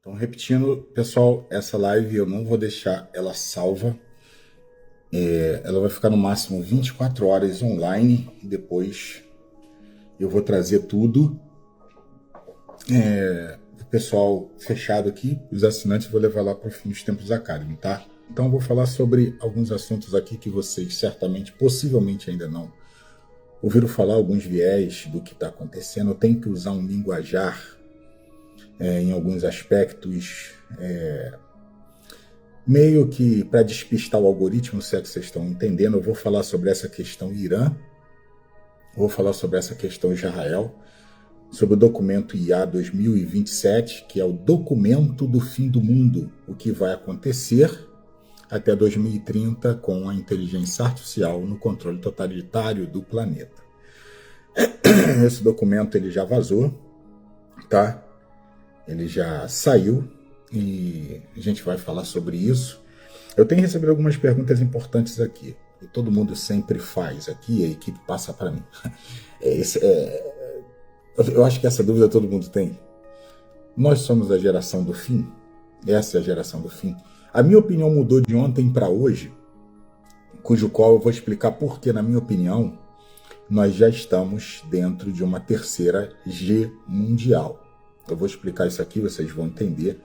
Então, repetindo, pessoal, essa live eu não vou deixar ela salva. Ela vai ficar no máximo 24 horas online. E depois eu vou trazer tudo. O pessoal fechado aqui, os assinantes, eu vou levar lá para o Fim dos Tempos Academy, tá? Então, eu vou falar sobre alguns assuntos aqui que vocês certamente, possivelmente ainda não ouviram falar, alguns viés do que está acontecendo. Eu tenho que usar um linguajar em alguns aspectos, meio que para despistar o algoritmo, se é que vocês estão entendendo. Eu vou falar sobre essa questão Irã, vou falar sobre essa questão Israel, sobre o documento IA 2027, que é o documento do fim do mundo, o que vai acontecer até 2030 com a inteligência artificial no controle totalitário do planeta. Esse documento ele já vazou, tá? Ele já saiu e a gente vai falar sobre isso. Eu tenho recebido algumas perguntas importantes aqui, e todo mundo sempre faz aqui, a equipe passa para mim. Eu acho que essa dúvida todo mundo tem. Nós somos a geração do fim? Essa é a geração do fim? A minha opinião mudou de ontem para hoje, cujo qual eu vou explicar por que, na minha opinião, nós já estamos dentro de uma terceira G mundial. Eu vou explicar isso aqui, vocês vão entender.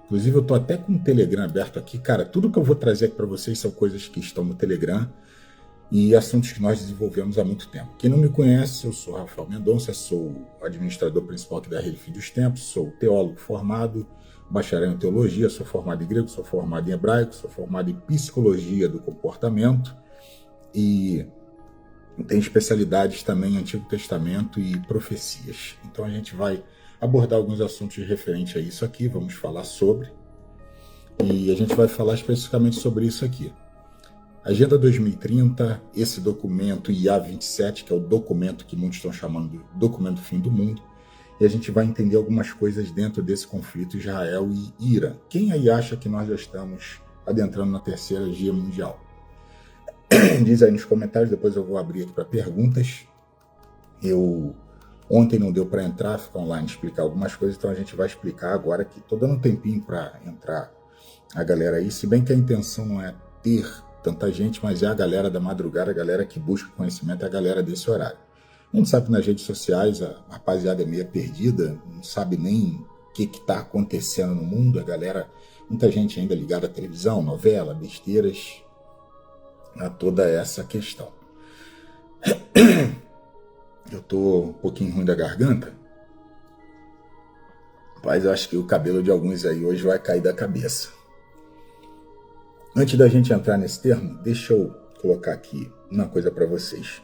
Inclusive, eu estou até com o Telegram aberto aqui. Cara, tudo que eu vou trazer aqui para vocês são coisas que estão no Telegram e assuntos que nós desenvolvemos há muito tempo. Quem não me conhece, eu sou Rafael Mendonça, sou administrador principal aqui da Rede Fim dos Tempos, sou teólogo formado, bacharel em teologia, sou formado em grego, sou formado em hebraico, sou formado em psicologia do comportamento e tenho especialidades também em Antigo Testamento e profecias. Então a gente vai abordar alguns assuntos referentes a isso aqui, vamos falar sobre, e a gente vai falar especificamente sobre isso aqui. Agenda 2030, esse documento IA 27, que é o documento que muitos estão chamando de documento do fim do mundo, e a gente vai entender algumas coisas dentro desse conflito Israel e Irã. Quem aí acha que nós já estamos adentrando na terceira G mundial? Diz aí nos comentários, depois eu vou abrir aqui para perguntas. Ontem não deu para entrar, ficar online, explicar algumas coisas, então a gente vai explicar agora aqui. Estou dando um tempinho para entrar a galera aí, se bem que a intenção não é ter tanta gente, mas é a galera da madrugada, a galera que busca conhecimento, é a galera desse horário. A gente sabe que nas redes sociais a rapaziada é meio perdida, não sabe nem o que está acontecendo no mundo, a galera, muita gente ainda ligada à televisão, novela, besteiras, a toda essa questão. Eu tô um pouquinho ruim da garganta, mas eu acho que o cabelo de alguns aí hoje vai cair da cabeça. Antes da gente entrar nesse termo, deixa eu colocar aqui uma coisa para vocês.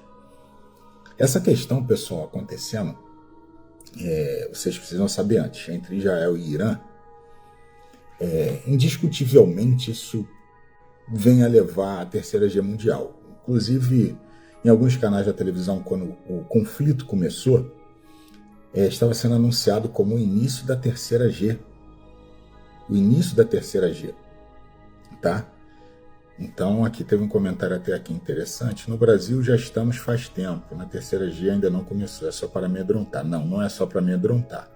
Essa questão, pessoal, acontecendo, vocês precisam saber antes, entre Israel e Irã, indiscutivelmente isso vem a levar à terceira G mundial. Inclusive, em alguns canais da televisão, quando o conflito começou, estava sendo anunciado como o início da terceira G. O início da terceira G. Tá? Então, aqui teve um comentário até aqui interessante. No Brasil já estamos faz tempo. Na terceira G ainda não começou. É só para amedrontar. Não, não é só para amedrontar.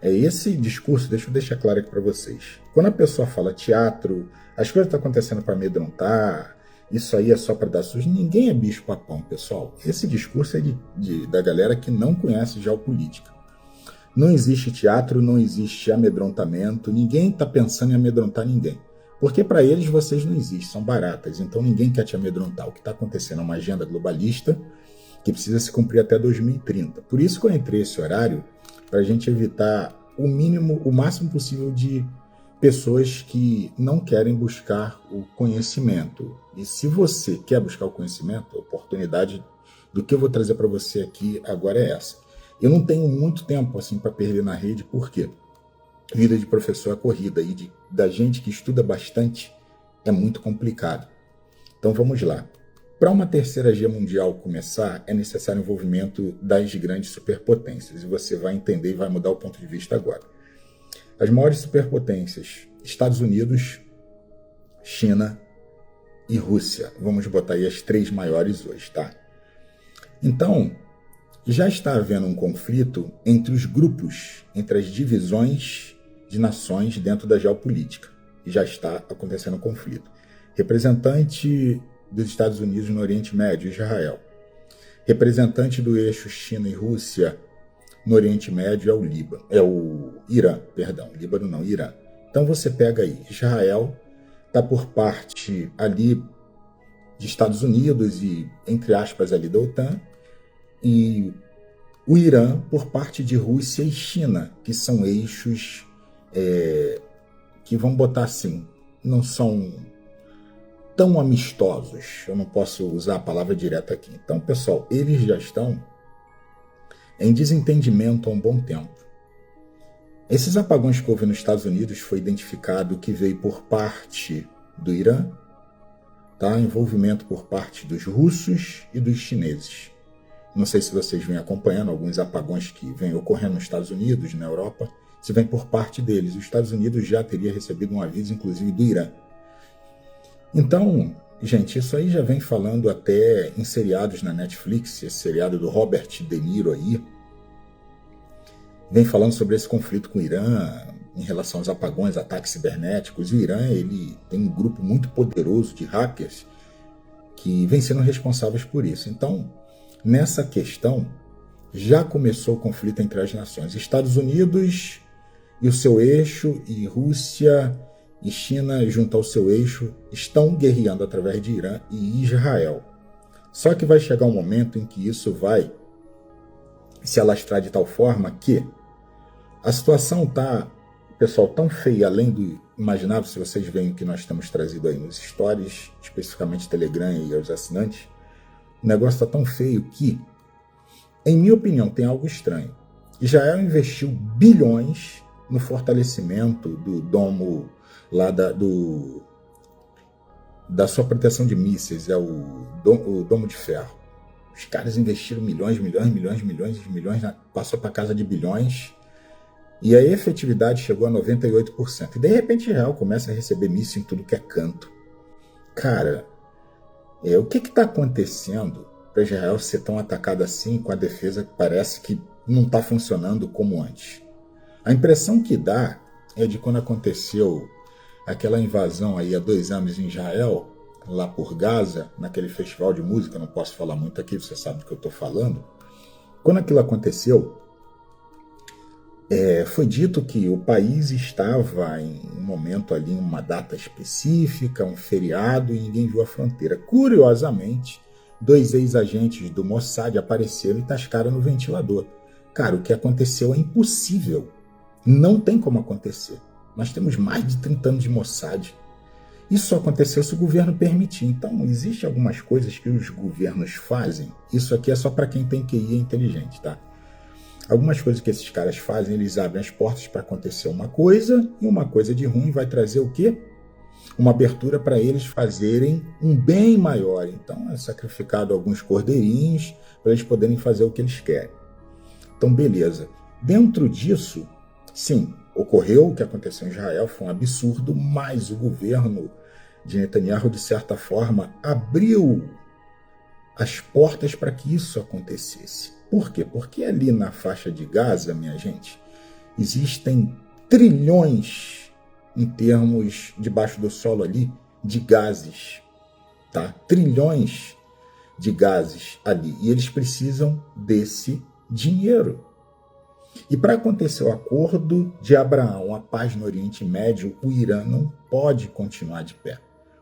Esse discurso, deixa eu deixar claro aqui para vocês. Quando a pessoa fala teatro, as coisas estão acontecendo para amedrontar, isso aí é só para dar susto. Ninguém é bicho papão, pessoal. Esse discurso é da galera que não conhece geopolítica. Não existe teatro, não existe amedrontamento, ninguém está pensando em amedrontar ninguém. Porque para eles vocês não existem, são baratas, então ninguém quer te amedrontar. O que está acontecendo é uma agenda globalista que precisa se cumprir até 2030. Por isso que eu entrei esse horário, para a gente evitar o máximo possível de pessoas que não querem buscar o conhecimento. E se você quer buscar o conhecimento, a oportunidade do que eu vou trazer para você aqui agora é essa. Eu não tenho muito tempo assim para perder na rede, por quê? Vida de professor é corrida e da gente que estuda bastante é muito complicado. Então vamos lá. Para uma terceira G mundial começar, é necessário o envolvimento das grandes superpotências. E você vai entender e vai mudar o ponto de vista agora. As maiores superpotências, Estados Unidos, China e Rússia. Vamos botar aí as três maiores hoje, tá? Então, já está havendo um conflito entre os grupos, entre as divisões de nações dentro da geopolítica. E já está acontecendo um conflito. Representante dos Estados Unidos no Oriente Médio, Israel. Representante do eixo China e Rússia no Oriente Médio é o Irã, perdão, Líbano não, Irã. Então você pega aí, Israel está por parte ali de Estados Unidos e, entre aspas, ali da OTAN, e o Irã por parte de Rússia e China, que são eixos que, vamos botar assim, não são tão amistosos. Eu não posso usar a palavra direta aqui. Então, pessoal, eles já estão em desentendimento há um bom tempo. Esses apagões que houve nos Estados Unidos foi identificado que veio por parte do Irã, tá? Envolvimento por parte dos russos e dos chineses. Não sei se vocês vêm acompanhando alguns apagões que vêm ocorrendo nos Estados Unidos, na Europa, se vem por parte deles. Os Estados Unidos já teria recebido um aviso, inclusive, do Irã. Então, gente, isso aí já vem falando até em seriados na Netflix, esse seriado do Robert De Niro aí, vem falando sobre esse conflito com o Irã, em relação aos apagões, ataques cibernéticos. O Irã, ele tem um grupo muito poderoso de hackers que vem sendo responsáveis por isso. Então, nessa questão, já começou o conflito entre as nações. Estados Unidos e o seu eixo, e Rússia e China, junto ao seu eixo, estão guerreando através de Irã e Israel. Só que vai chegar um momento em que isso vai se alastrar de tal forma que a situação está, pessoal, tão feia, além do imaginável, se vocês veem o que nós temos trazido aí nos stories, especificamente Telegram e aos assinantes, o negócio está tão feio que, em minha opinião, tem algo estranho. Israel investiu bilhões no fortalecimento do domo lá da sua proteção de mísseis, é o domo de ferro. Os caras investiram milhões, passou para casa de bilhões, e a efetividade chegou a 98%. E de repente Israel começa a receber míssil em tudo que é canto. Cara, o que está acontecendo para Israel ser tão atacado assim, com a defesa que parece que não está funcionando como antes? A impressão que dá é de quando aconteceu aquela invasão aí há 2 anos em Israel, lá por Gaza, naquele festival de música, não posso falar muito aqui, você sabe do que eu estou falando. Quando aquilo aconteceu, foi dito que o país estava em um momento ali, uma data específica, um feriado, e ninguém viu a fronteira. Curiosamente, 2 ex-agentes do Mossad apareceram e tascaram no ventilador. Cara, o que aconteceu é impossível. Não tem como acontecer. Nós temos mais de 30 anos de Mossad. Isso só aconteceu se o governo permitir. Então, existem algumas coisas que os governos fazem. Isso aqui é só para quem tem QI e é inteligente, tá? Algumas coisas que esses caras fazem, eles abrem as portas para acontecer uma coisa, e uma coisa de ruim vai trazer o quê? Uma abertura para eles fazerem um bem maior. Então, é sacrificado alguns cordeirinhos para eles poderem fazer o que eles querem. Então, beleza. Dentro disso, sim, ocorreu o que aconteceu em Israel, foi um absurdo, mas o governo de Netanyahu, de certa forma, abriu as portas para que isso acontecesse. Por quê? Porque ali na faixa de Gaza, minha gente, existem trilhões em termos debaixo do solo ali de gases, tá? Trilhões de gases ali, e eles precisam desse dinheiro. E para acontecer o acordo de Abraão, a paz no Oriente Médio, o Irã não pode continuar de pé.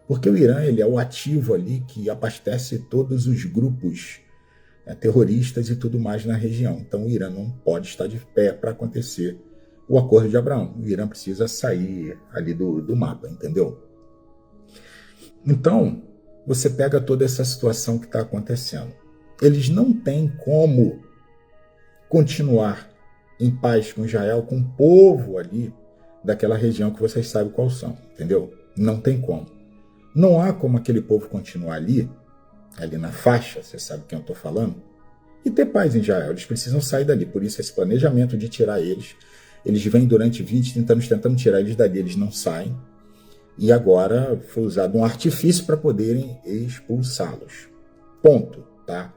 Porque o Irã, ele é o ativo ali que abastece todos os grupos terroristas e tudo mais na região. Então o Irã não pode estar de pé para acontecer o acordo de Abraão. O Irã precisa sair ali do mapa, entendeu? Então, você pega toda essa situação que está acontecendo. Eles não têm como continuar em paz com Israel, com o povo ali daquela região que vocês sabem qual são, entendeu? Não tem como. Não há como aquele povo continuar ali na faixa, você sabe quem eu estou falando, e ter paz em Israel. Eles precisam sair dali. Por isso, esse planejamento de tirar eles vêm durante 20, 30 anos tentando tirar eles dali, eles não saem. E agora foi usado um artifício para poderem expulsá-los. Ponto, tá?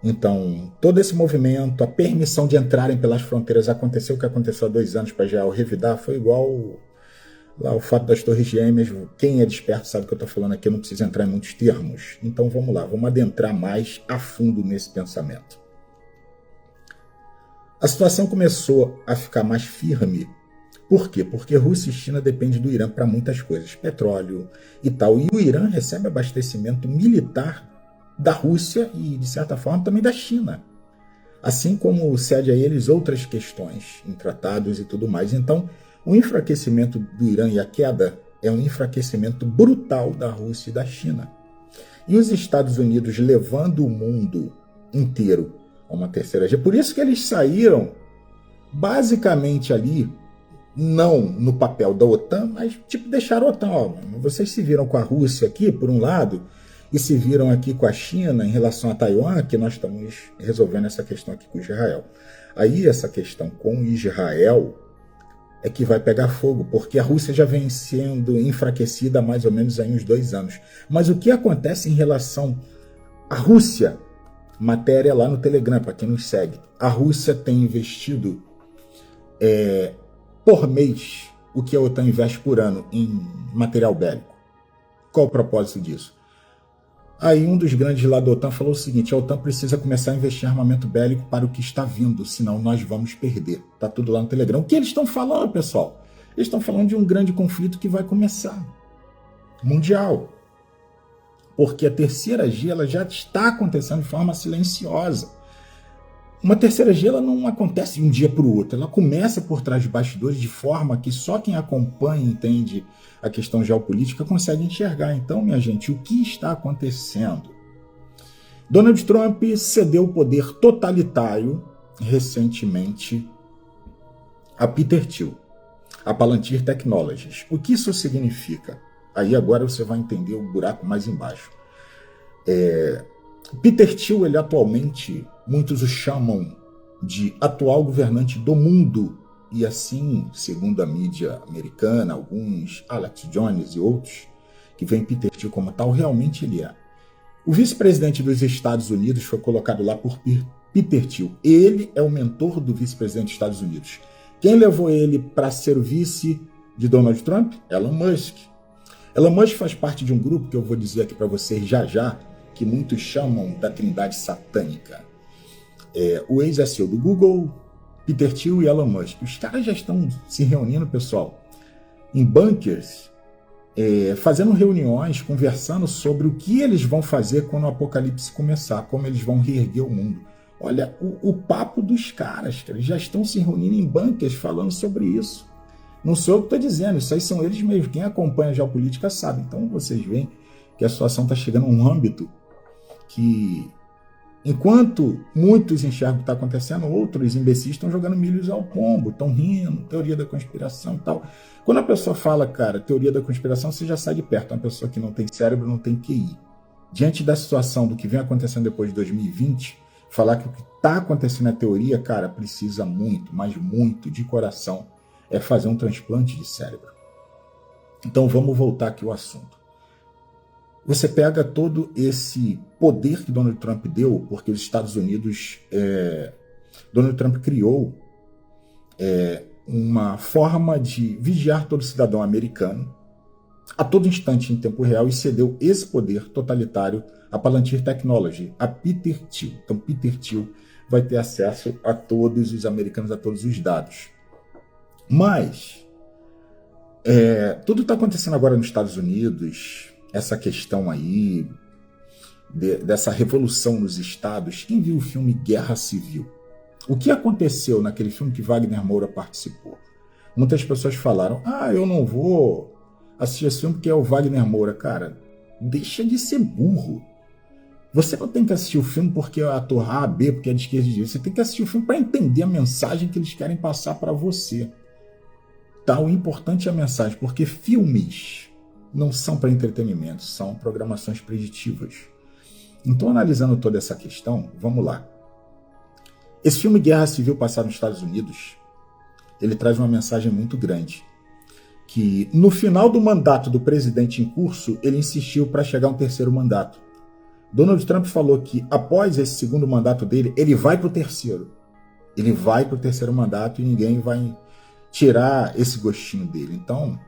Então, todo esse movimento, a permissão de entrarem pelas fronteiras, aconteceu o que aconteceu há 2 anos para Israel revidar, foi igual lá o fato das Torres Gêmeas. Quem é desperto sabe o que eu estou falando aqui, eu não preciso entrar em muitos termos. Então vamos lá, vamos adentrar mais a fundo nesse pensamento. A situação começou a ficar mais firme. Por quê? Porque Rússia e China dependem do Irã para muitas coisas, petróleo e tal. E o Irã recebe abastecimento militar da Rússia e, de certa forma, também da China. Assim como cede a eles outras questões em tratados e tudo mais. Então, o enfraquecimento do Irã e a queda é um enfraquecimento brutal da Rússia e da China. E os Estados Unidos levando o mundo inteiro a uma terceira guerra. Por isso que eles saíram basicamente ali, não no papel da OTAN, mas tipo deixaram a OTAN. Ó, vocês se viram com a Rússia aqui, por um lado, e se viram aqui com a China em relação a Taiwan, que nós estamos resolvendo essa questão aqui com Israel. Aí essa questão com Israel é que vai pegar fogo, porque a Rússia já vem sendo enfraquecida há mais ou menos aí uns 2 anos. Mas o que acontece em relação à Rússia? Matéria lá no Telegram, para quem nos segue. A Rússia tem investido por mês o que a OTAN investe por ano em material bélico. Qual o propósito disso? Aí um dos grandes lá da OTAN falou o seguinte: a OTAN precisa começar a investir em armamento bélico para o que está vindo, senão nós vamos perder. Tá tudo lá no Telegram. O que eles estão falando, pessoal? Eles estão falando de um grande conflito que vai começar, mundial. Porque a terceira guerra ela já está acontecendo de forma silenciosa. Uma terceira guerra não acontece de um dia para o outro. Ela começa por trás de bastidores de forma que só quem acompanha e entende a questão geopolítica consegue enxergar. Então, minha gente, o que está acontecendo? Donald Trump cedeu o poder totalitário recentemente a Peter Thiel, a Palantir Technologies. O que isso significa? Aí agora você vai entender o buraco mais embaixo. Peter Thiel, ele atualmente, muitos o chamam de atual governante do mundo, e assim, segundo a mídia americana, alguns, Alex Jones e outros, que veem Peter Thiel como tal, realmente ele é. O vice-presidente dos Estados Unidos foi colocado lá por Peter Thiel. Ele é o mentor do vice-presidente dos Estados Unidos. Quem levou ele para ser o vice de Donald Trump? Elon Musk. Elon Musk faz parte de um grupo que eu vou dizer aqui para vocês já já, que muitos chamam da trindade satânica. O ex-CEO do Google, Peter Thiel e Elon Musk. Os caras já estão se reunindo, pessoal, em bunkers, fazendo reuniões, conversando sobre o que eles vão fazer quando o apocalipse começar, como eles vão reerguer o mundo. Olha o papo dos caras, eles já estão se reunindo em bunkers falando sobre isso. Não sou eu que estou dizendo, isso aí são eles mesmos. Quem acompanha a geopolítica sabe. Então vocês veem que a situação está chegando a um âmbito que, enquanto muitos enxergam o que está acontecendo, outros imbecis estão jogando milhos ao pombo, estão rindo, teoria da conspiração e tal. Quando a pessoa fala, cara, teoria da conspiração, você já sai de perto. Uma pessoa que não tem cérebro, não tem QI. Diante da situação do que vem acontecendo depois de 2020, falar que o que está acontecendo na teoria, cara, precisa muito, mas muito, de coração, é fazer um transplante de cérebro. Então vamos voltar aqui ao assunto. Você pega todo esse poder que Donald Trump deu, porque os Estados Unidos, Donald Trump criou uma forma de vigiar todo cidadão americano a todo instante em tempo real e cedeu esse poder totalitário a Palantir Technology, a Peter Thiel. Então Peter Thiel vai ter acesso a todos os americanos, a todos os dados. Mas tudo está acontecendo agora nos Estados Unidos, essa questão aí dessa revolução nos estados. Quem viu o filme Guerra Civil? O que aconteceu naquele filme que Wagner Moura participou? Muitas pessoas falaram, eu não vou assistir esse filme porque é o Wagner Moura. Cara, deixa de ser burro. Você não tem que assistir o filme porque é ator A, B, porque é de esquerda e de direita. Você tem que assistir o filme para entender a mensagem que eles querem passar para você. O importante é a mensagem, porque filmes não são para entretenimento, são programações preditivas. Então, analisando toda essa questão, vamos lá. Esse filme Guerra Civil passado nos Estados Unidos, ele traz uma mensagem muito grande, que no final do mandato do presidente em curso, ele insistiu para chegar a um terceiro mandato. Donald Trump falou que após esse segundo mandato dele, ele vai para o terceiro. Ele vai para o terceiro mandato e ninguém vai tirar esse gostinho dele. Então,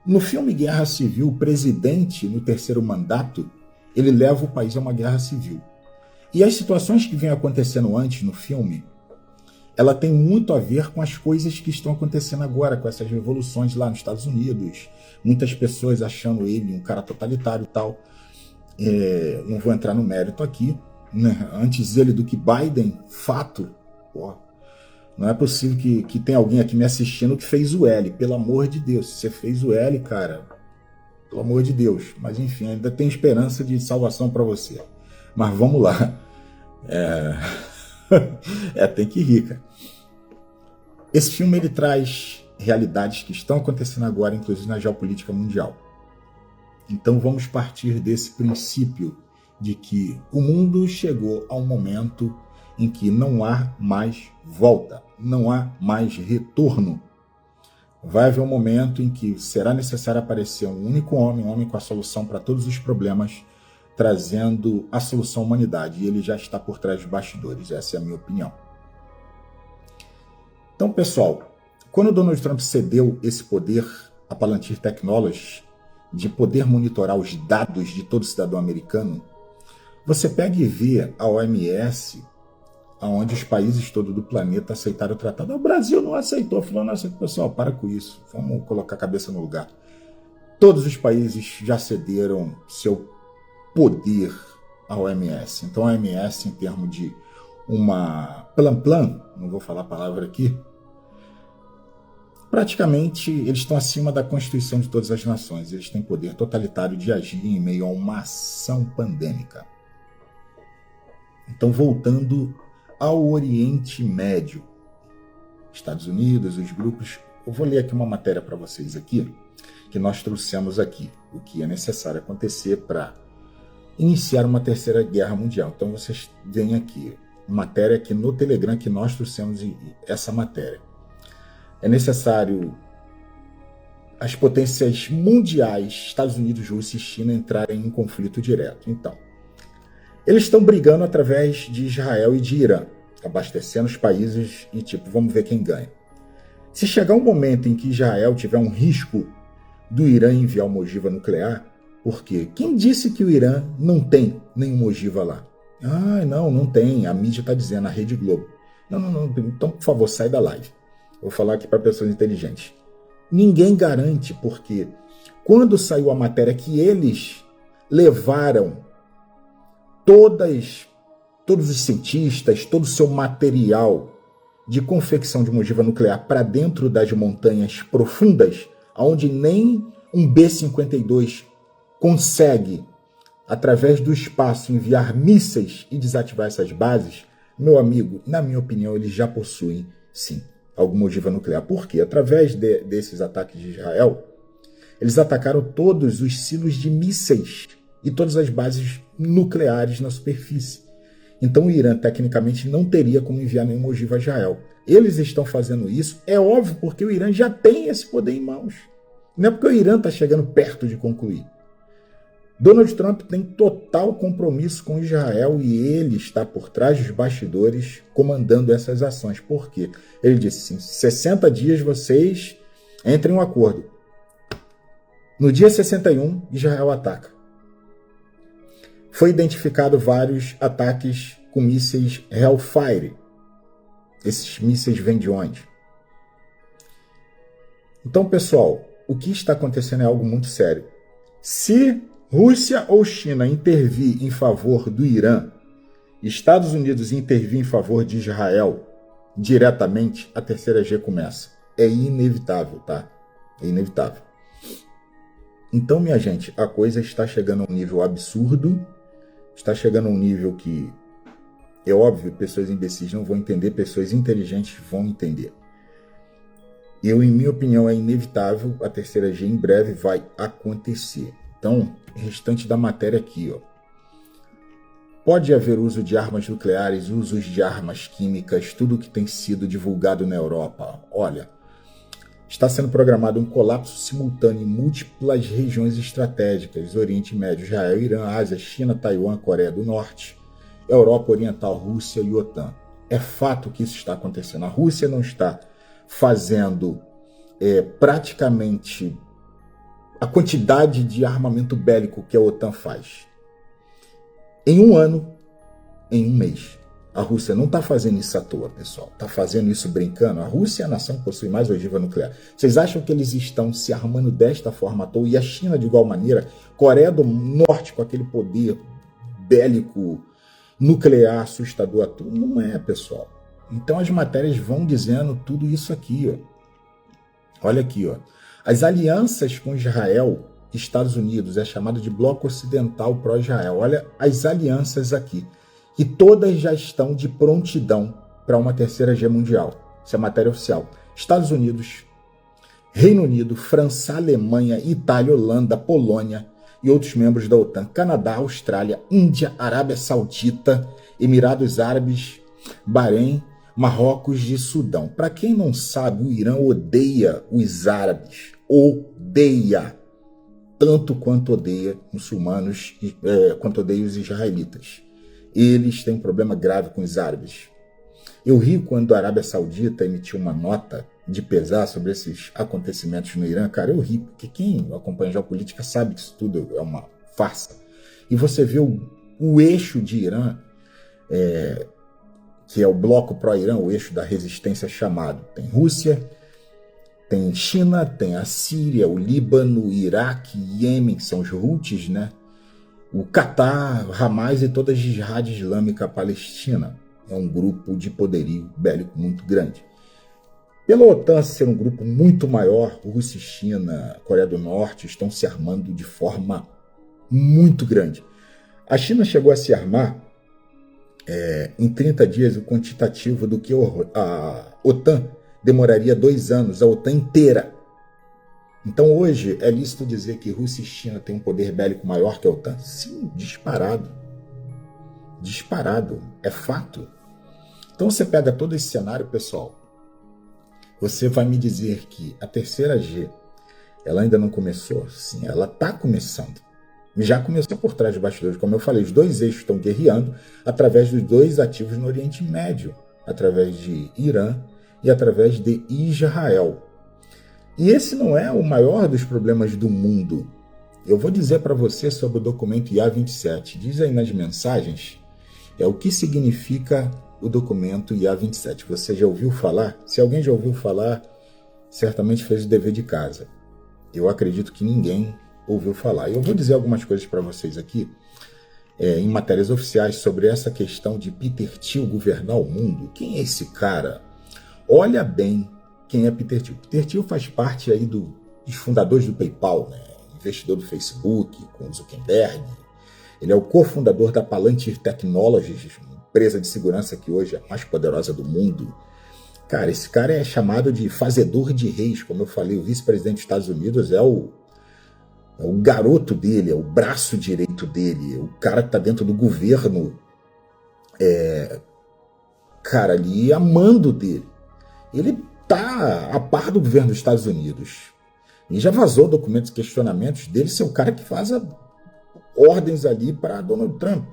no filme Guerra Civil, o presidente, no terceiro mandato, ele leva o país a uma guerra civil. E as situações que vêm acontecendo antes no filme, ela tem muito a ver com as coisas que estão acontecendo agora, com essas revoluções lá nos Estados Unidos. Muitas pessoas achando ele um cara totalitário e tal. Não vou entrar no mérito aqui, né? Antes ele do que Biden, fato. Pô, não é possível que tenha alguém aqui me assistindo que fez o L. Pelo amor de Deus, se você fez o L, cara, pelo amor de Deus. Mas enfim, ainda tem esperança de salvação para você. Mas vamos lá. Tem que rir, cara. Esse filme ele traz realidades que estão acontecendo agora, inclusive na geopolítica mundial. Então vamos partir desse princípio de que o mundo chegou a um momento em que não há mais volta, não há mais retorno. Vai haver um momento em que será necessário aparecer um único homem, um homem com a solução para todos os problemas, trazendo a solução à humanidade. E ele já está por trás dos bastidores, essa é a minha opinião. Então, pessoal, quando o Donald Trump cedeu esse poder a Palantir Technologies, de poder monitorar os dados de todo cidadão americano, você pega e vê a OMS, onde os países todos do planeta aceitaram o tratado. O Brasil não aceitou, falou, não aceitou. Pessoal, para com isso, vamos colocar a cabeça no lugar. Todos os países já cederam seu poder à OMS. Então a OMS, em termos de uma plan, não vou falar a palavra aqui, praticamente eles estão acima da Constituição de todas as nações. Eles têm poder totalitário de agir em meio a uma ação pandêmica. Então, voltando ao Oriente Médio, Estados Unidos, os grupos... Eu vou ler aqui uma matéria para vocês aqui, que nós trouxemos aqui, o que é necessário acontecer para iniciar uma terceira guerra mundial. Então, vocês veem aqui, matéria aqui no Telegram que nós trouxemos essa matéria. É necessário as potências mundiais, Estados Unidos, Rússia e China, entrarem em um conflito direto. Então, eles estão brigando através de Israel e de Irã, abastecendo os países e vamos ver quem ganha. Se chegar um momento em que Israel tiver um risco do Irã enviar uma ogiva nuclear, por quê? Quem disse que o Irã não tem nenhuma ogiva lá? Não tem, a mídia está dizendo, a Rede Globo. Não, então por favor, sai da live. Vou falar aqui para pessoas inteligentes. Ninguém garante, porque quando saiu a matéria que eles levaram todos os cientistas, todo o seu material de confecção de uma ogiva nuclear para dentro das montanhas profundas, onde nem um B-52 consegue, através do espaço, enviar mísseis e desativar essas bases, meu amigo, na minha opinião, eles já possuem, sim, alguma ogiva nuclear. Por quê? Através desses ataques de Israel, eles atacaram todos os silos de mísseis e todas as bases nucleares na superfície. Então o Irã, tecnicamente, não teria como enviar nenhuma ogiva a Israel. Eles estão fazendo isso, é óbvio, porque o Irã já tem esse poder em mãos. Não é porque o Irã está chegando perto de concluir. Donald Trump tem total compromisso com Israel e ele está por trás dos bastidores comandando essas ações. Por quê? Ele disse assim, 60 dias vocês entrem em um acordo. No dia 61, Israel ataca. Foi identificado vários ataques com mísseis Hellfire. Esses mísseis vêm de onde? Então, pessoal, o que está acontecendo é algo muito sério. Se Rússia ou China intervir em favor do Irã, Estados Unidos intervir em favor de Israel diretamente, a terceira G começa. É inevitável, tá? É inevitável. Então, minha gente, a coisa está chegando a um nível absurdo, está chegando a um nível que, é óbvio, pessoas imbecis não vão entender, pessoas inteligentes vão entender. Em minha opinião, é inevitável, a terceira G em breve vai acontecer. Então, restante da matéria aqui, ó. Pode haver uso de armas nucleares, usos de armas químicas, tudo que tem sido divulgado na Europa. Olha, Está sendo programado um colapso simultâneo em múltiplas regiões estratégicas: Oriente Médio, Israel, Irã, Ásia, China, Taiwan, Coreia do Norte, Europa Oriental, Rússia e OTAN. É fato que isso está acontecendo. A Rússia não está fazendo praticamente a quantidade de armamento bélico que a OTAN faz. Em um ano, em um mês. A Rússia não está fazendo isso à toa, pessoal. Está fazendo isso brincando. A Rússia é a nação que possui mais ogiva nuclear. Vocês acham que eles estão se armando desta forma à toa? E a China, de igual maneira, Coreia do Norte, com aquele poder bélico nuclear assustador a tudo? Não é, pessoal. Então as matérias vão dizendo tudo isso aqui, ó. Olha aqui, ó. As alianças com Israel e Estados Unidos é chamado de Bloco Ocidental pró-Israel. Olha as alianças aqui. E todas já estão de prontidão para uma terceira guerra mundial. Isso é matéria oficial. Estados Unidos, Reino Unido, França, Alemanha, Itália, Holanda, Polônia e outros membros da OTAN, Canadá, Austrália, Índia, Arábia Saudita, Emirados Árabes, Bahrein, Marrocos e Sudão. Para quem não sabe, o Irã odeia os árabes. Odeia. Tanto quanto odeia muçulmanos, quanto odeia os israelitas. Eles têm um problema grave com os árabes. Eu ri quando a Arábia Saudita emitiu uma nota de pesar sobre esses acontecimentos no Irã. Cara, eu ri, porque quem acompanha a geopolítica sabe que isso tudo é uma farsa. E você vê o eixo de Irã, que é o bloco pró-Irã, o eixo da resistência chamado. Tem Rússia, tem China, tem a Síria, o Líbano, o Iraque, Iêmen, que são os Houthis, né? O Catar, Hamas e toda a Jihad Islâmica Palestina. É um grupo de poderio bélico muito grande. Pela OTAN ser um grupo muito maior, Rússia e China, Coreia do Norte estão se armando de forma muito grande. A China chegou a se armar em 30 dias o quantitativo do que a OTAN demoraria 2 anos, a OTAN inteira. Então hoje é lícito dizer que Rússia e China têm um poder bélico maior que a OTAN? Sim, disparado. Disparado, é fato. Então você pega todo esse cenário, pessoal, você vai me dizer que a terceira G, ela ainda não começou? Sim, ela está começando. Já começou por trás dos bastidores, como eu falei, os dois eixos estão guerreando através dos dois ativos no Oriente Médio, através de Irã e através de Israel. E esse não é o maior dos problemas do mundo. Eu vou dizer para você sobre o documento IA-27. Diz aí nas mensagens o que significa o documento IA-27. Você já ouviu falar? Se alguém já ouviu falar, certamente fez o dever de casa. Eu acredito que ninguém ouviu falar. Eu vou dizer algumas coisas para vocês aqui, em matérias oficiais, sobre essa questão de Peter Thiel governar o mundo. Quem é esse cara? Olha bem quem é Peter Thiel. Peter Thiel faz parte aí dos fundadores do PayPal, né? Investidor do Facebook, com Zuckerberg. Ele é o cofundador da Palantir Technologies, uma empresa de segurança que hoje é a mais poderosa do mundo. Cara, esse cara é chamado de fazedor de reis, como eu falei. O vice-presidente dos Estados Unidos é o garoto dele, é o braço direito dele, o cara que está dentro do governo, cara, ali amando dele. Ele está a par do governo dos Estados Unidos. E já vazou documentos e questionamentos dele ser o cara que faz ordens ali para Donald Trump.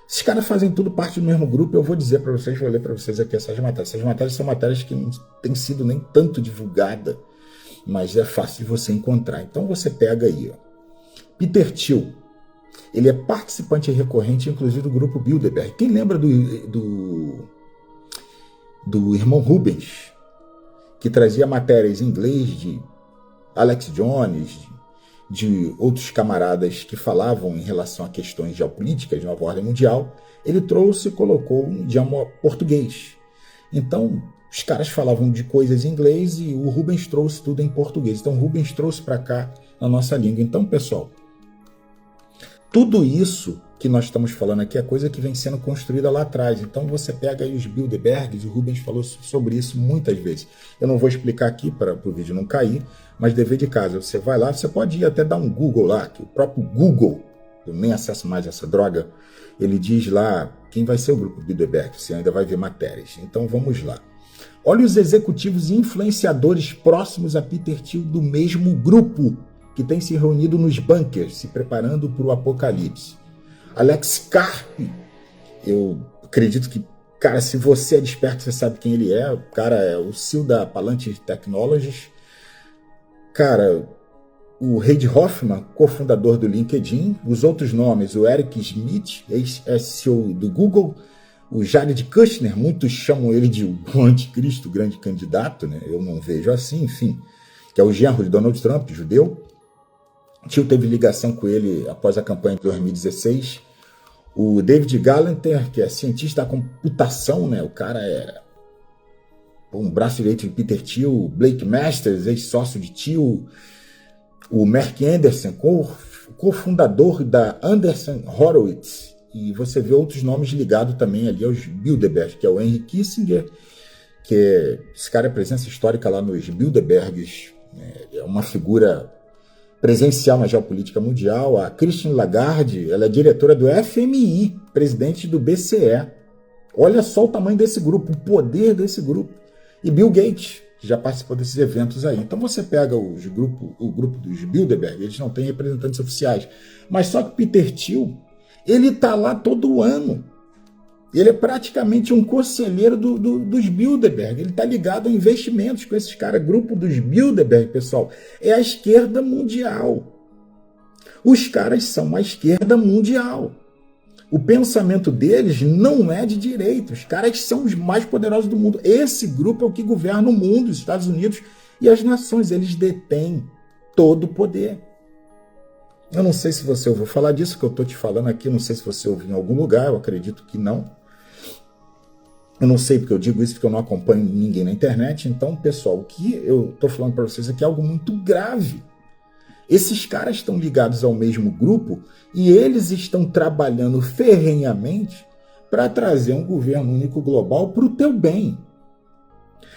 Esses caras fazem tudo parte do mesmo grupo. Eu vou dizer para vocês, vou ler para vocês aqui essas matérias. Essas matérias são matérias que não têm sido nem tanto divulgadas, mas é fácil de você encontrar. Então você pega aí, ó. Peter Thiel, ele é participante recorrente, inclusive, do grupo Bilderberg. Quem lembra do irmão Rubens, que trazia matérias em inglês de Alex Jones, de outros camaradas que falavam em relação a questões geopolíticas de nova ordem mundial? Ele trouxe e colocou um idioma português. Então, os caras falavam de coisas em inglês e o Rubens trouxe tudo em português. Então, o Rubens trouxe para cá na nossa língua. Então, pessoal, tudo isso que nós estamos falando aqui é coisa que vem sendo construída lá atrás. Então, você pega aí os Bilderbergs, o Rubens falou sobre isso muitas vezes. Eu não vou explicar aqui para o vídeo não cair, mas dever de casa. Você vai lá, você pode ir até dar um Google lá, que o próprio Google, eu nem acesso mais essa droga, ele diz lá quem vai ser o grupo Bilderberg, você ainda vai ver matérias. Então, vamos lá. Olha os executivos e influenciadores próximos a Peter Thiel do mesmo grupo que tem se reunido nos bunkers, se preparando para o apocalipse. Alex Karp, eu acredito que, cara, se você é desperto, você sabe quem ele é. O cara é o CEO da Palantir Technologies. Cara, o Reid Hoffman, cofundador do LinkedIn. Os outros nomes, o Eric Schmidt, ex-CEO do Google. O Jared Kushner, muitos chamam ele de o anticristo, grande candidato, né? Eu não vejo assim, enfim. Que é o genro de Donald Trump, judeu. Thiel teve ligação com ele após a campanha de 2016. O David Galanter, que é cientista da computação, né? O cara é um braço direito de Peter Thiel. Blake Masters, ex-sócio de Thiel. O Mark Anderson, cofundador da Andreessen Horowitz. E você vê outros nomes ligados também ali aos Bilderberg, que é o Henry Kissinger, esse cara é presença histórica lá nos Bilderbergs, né? É uma figura presencial na geopolítica mundial. A Christine Lagarde, ela é diretora do FMI, presidente do BCE. Olha só o tamanho desse grupo, o poder desse grupo. E Bill Gates, que já participou desses eventos aí. Então você pega o grupo dos Bilderberg, eles não têm representantes oficiais. Mas só que Peter Thiel, ele está lá todo ano. Ele é praticamente um conselheiro dos Bilderberg. Ele está ligado a investimentos com esses caras. Grupo dos Bilderberg, pessoal, é a esquerda mundial. Os caras são a esquerda mundial. O pensamento deles não é de direita. Os caras são os mais poderosos do mundo. Esse grupo é o que governa o mundo, os Estados Unidos e as nações. Eles detêm todo o poder. Eu não sei se você ouviu falar disso que eu estou te falando aqui, não sei se você ouviu em algum lugar, eu acredito que não. Eu não sei porque eu digo isso, porque eu não acompanho ninguém na internet. Então, pessoal, o que eu estou falando para vocês aqui é algo muito grave. Esses caras estão ligados ao mesmo grupo e eles estão trabalhando ferrenhamente para trazer um governo único global para o teu bem.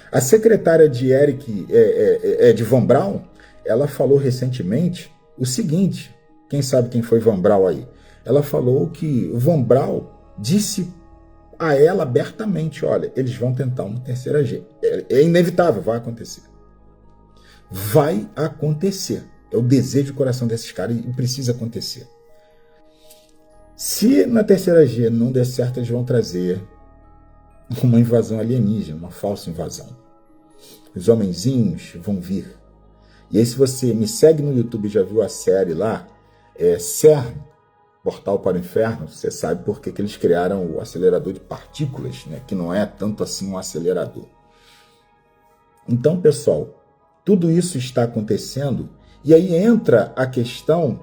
A secretária de de Von Braun, ela falou recentemente o seguinte, quem sabe quem foi Von Braun aí? Ela falou que Von Braun disse a ela abertamente, olha, eles vão tentar uma terceira G. É inevitável, vai acontecer. Vai acontecer. É o desejo do coração desses caras e precisa acontecer. Se na terceira G não der certo, eles vão trazer uma invasão alienígena, uma falsa invasão. Os homenzinhos vão vir. E aí, se você me segue no YouTube e já viu a série lá, CERN, Portal para o Inferno, você sabe por que eles criaram o acelerador de partículas, né? Que não é tanto assim um acelerador. Então, pessoal, tudo isso está acontecendo e aí entra a questão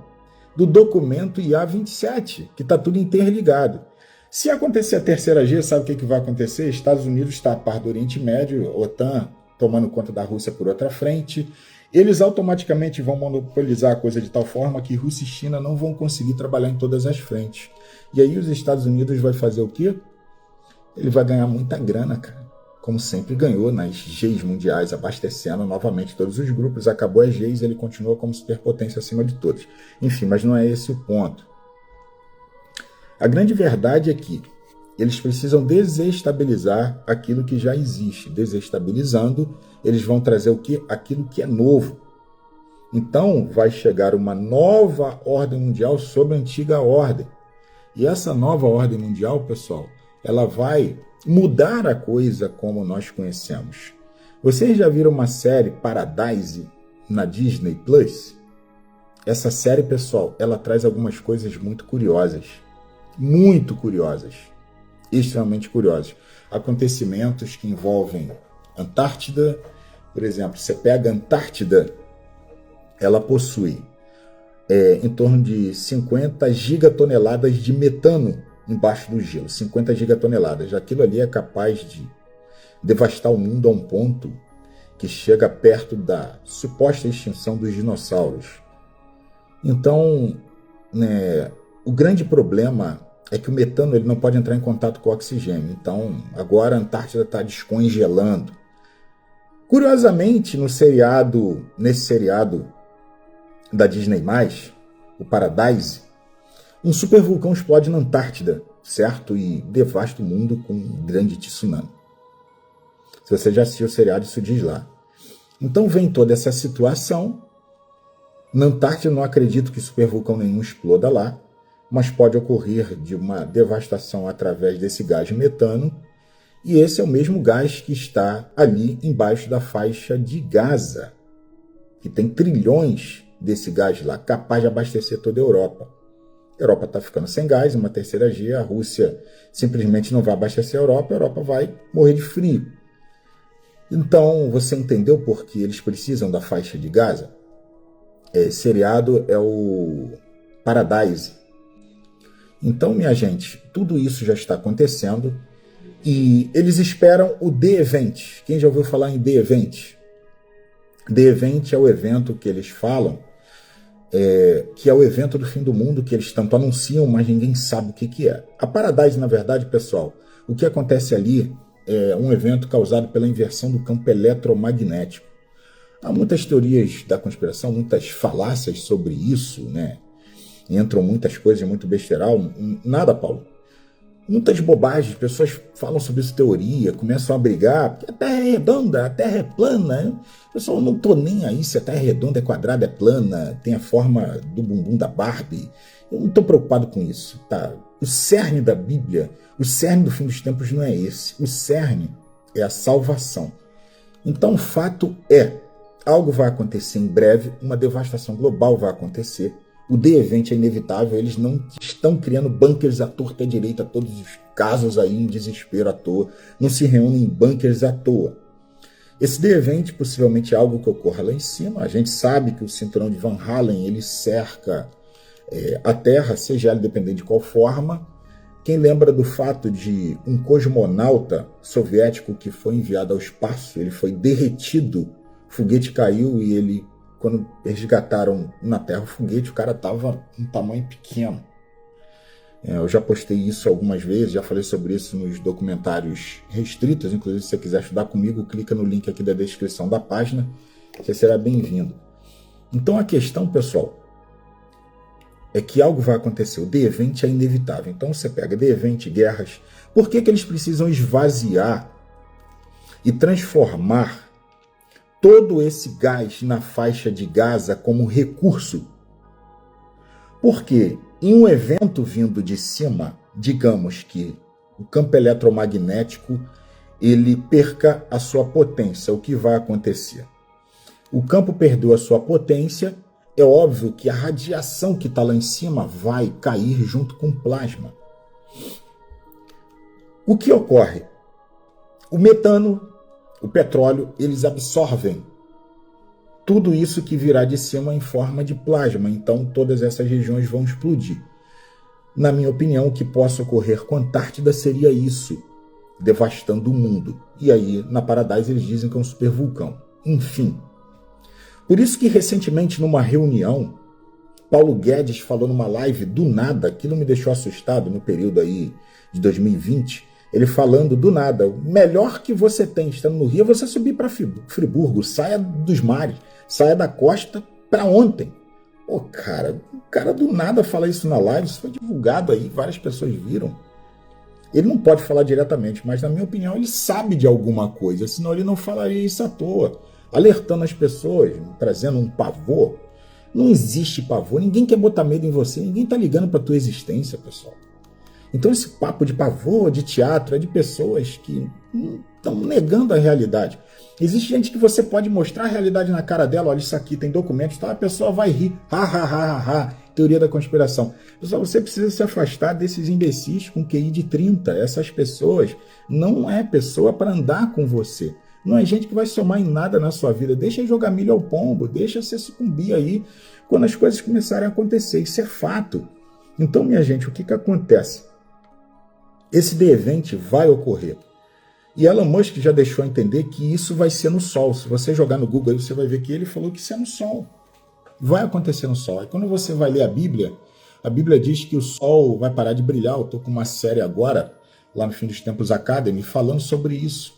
do documento IA-27, que está tudo interligado. Se acontecer a terceira G, sabe o que vai acontecer? Estados Unidos está a par do Oriente Médio, OTAN tomando conta da Rússia por outra frente. Eles automaticamente vão monopolizar a coisa de tal forma que Rússia e China não vão conseguir trabalhar em todas as frentes. E aí os Estados Unidos vai fazer o quê? Ele vai ganhar muita grana, cara. Como sempre ganhou nas Gs mundiais, abastecendo novamente todos os grupos. Acabou as Gs, ele continua como superpotência acima de todos. Enfim, mas não é esse o ponto. A grande verdade é que eles precisam desestabilizar aquilo que já existe. Desestabilizando, eles vão trazer o quê? Aquilo que é novo. Então, vai chegar uma nova ordem mundial sobre a antiga ordem. E essa nova ordem mundial, pessoal, ela vai mudar a coisa como nós conhecemos. Vocês já viram uma série Paradise na Disney Plus? Essa série, pessoal, ela traz algumas coisas muito curiosas. Muito curiosas. Extremamente curiosas. Acontecimentos que envolvem Antártida. Por exemplo, você pega a Antártida, ela possui em torno de 50 gigatoneladas de metano embaixo do gelo. 50 gigatoneladas. Aquilo ali é capaz de devastar o mundo a um ponto que chega perto da suposta extinção dos dinossauros. Então, né, o grande problema é que o metano ele não pode entrar em contato com o oxigênio. Então, agora a Antártida está descongelando. Curiosamente, nesse seriado da Disney+, o Paradise, um supervulcão explode na Antártida, certo? E devasta o mundo com um grande tsunami. Se você já assistiu o seriado, isso diz lá. Então vem toda essa situação. Na Antártida, não acredito que supervulcão nenhum exploda lá, mas pode ocorrer de uma devastação através desse gás metano, e esse é o mesmo gás que está ali embaixo da faixa de Gaza, que tem trilhões desse gás lá, capaz de abastecer toda a Europa. A Europa está ficando sem gás, uma terceira G, a Rússia simplesmente não vai abastecer a Europa vai morrer de frio. Então, você entendeu por que eles precisam da faixa de Gaza? Esse seriado é o Paradise. Então, minha gente, tudo isso já está acontecendo e eles esperam o The Event. Quem já ouviu falar em The Event? The Event é o evento que eles falam, que é o evento do fim do mundo, que eles tanto anunciam, mas ninguém sabe o que é. A Paradise, na verdade, pessoal, o que acontece ali é um evento causado pela inversão do campo eletromagnético. Há muitas teorias da conspiração, muitas falácias sobre isso, né? Entram muitas coisas, muito besteral. Nada, Paulo. Muitas bobagens, pessoas falam sobre isso, teoria, começam a brigar, porque a Terra é redonda, a Terra é plana. Pessoal, eu não estou nem aí se a Terra é redonda, é quadrada, é plana, tem a forma do bumbum da Barbie. Eu não estou preocupado com isso, tá? O cerne da Bíblia, o cerne do fim dos tempos não é esse. O cerne é a salvação. Então, o fato é, algo vai acontecer em breve, uma devastação global vai acontecer. O The Event é inevitável, eles não estão criando bunkers à torta e à direita, todos os casos aí em desespero à toa, não se reúnem em bunkers à toa. Esse The Event possivelmente é algo que ocorra lá em cima, a gente sabe que o cinturão de Van Halen ele cerca a Terra, seja ela dependendo de qual forma. Quem lembra do fato de um cosmonauta soviético que foi enviado ao espaço, ele foi derretido, o foguete caiu e ele, quando resgataram na Terra o foguete, o cara estava um tamanho pequeno. Eu já postei isso algumas vezes, já falei sobre isso nos documentários restritos, inclusive se você quiser estudar comigo, clica no link aqui da descrição da página, você será bem-vindo. Então a questão, pessoal, é que algo vai acontecer, o The Event é inevitável. Então você pega The Event, guerras, por que eles precisam esvaziar e transformar todo esse gás na faixa de Gaza como recurso? Porque em um evento vindo de cima, digamos que o campo eletromagnético ele perca a sua potência, o que vai acontecer? O campo perdeu a sua potência, é óbvio que a radiação que está lá em cima vai cair junto com o plasma. O que ocorre? O metano, o petróleo, eles absorvem tudo isso que virá de cima em forma de plasma, então todas essas regiões vão explodir. Na minha opinião, o que possa ocorrer com a Antártida seria isso, devastando o mundo. E aí, na Paradise, eles dizem que é um supervulcão. Enfim. Por isso que recentemente, numa reunião, Paulo Guedes falou numa live do nada, aquilo me deixou assustado no período aí de 2020, ele falando do nada, o melhor que você tem estando no Rio é você subir para Friburgo, saia dos mares, saia da costa para ontem. Pô, cara, o cara do nada fala isso na live, isso foi divulgado aí, várias pessoas viram. Ele não pode falar diretamente, mas na minha opinião ele sabe de alguma coisa, senão ele não falaria isso à toa, alertando as pessoas, trazendo um pavor. Não existe pavor, ninguém quer botar medo em você, ninguém tá ligando para tua existência, pessoal. Então esse papo de pavor, de teatro, é de pessoas que estão negando a realidade. Existe gente que você pode mostrar a realidade na cara dela, olha isso aqui, tem documentos, tá? A pessoa vai rir, teoria da conspiração. Pessoal, você precisa se afastar desses imbecis com QI de 30. Essas pessoas não é pessoa para andar com você. Não é gente que vai somar em nada na sua vida. Deixa jogar milho ao pombo, deixa você sucumbir aí quando as coisas começarem a acontecer. Isso é fato. Então, minha gente, o que acontece? Esse The Event vai ocorrer. E Elon Musk já deixou a entender que isso vai ser no Sol. Se você jogar no Google aí, você vai ver que ele falou que isso é no Sol. Vai acontecer no Sol. Aí quando você vai ler a Bíblia diz que o Sol vai parar de brilhar. Eu estou com uma série agora, lá no Fim dos Tempos Academy, falando sobre isso.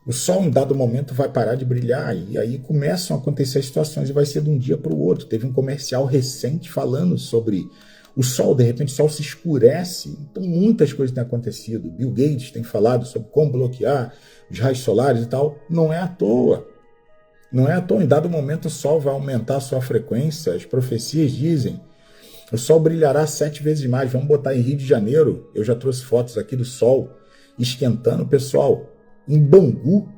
O Sol, em dado momento, vai parar de brilhar. E aí começam a acontecer situações e vai ser de um dia para o outro. Teve um comercial recente falando sobre o Sol, de repente o Sol se escurece. Então muitas coisas têm acontecido. Bill Gates tem falado sobre como bloquear os raios solares e tal, não é à toa. Não é à toa. Em dado momento o Sol vai aumentar a sua frequência. As profecias dizem: o Sol brilhará 7 vezes mais. Vamos botar em Rio de Janeiro. Eu já trouxe fotos aqui do Sol esquentando. Pessoal, em Bangu,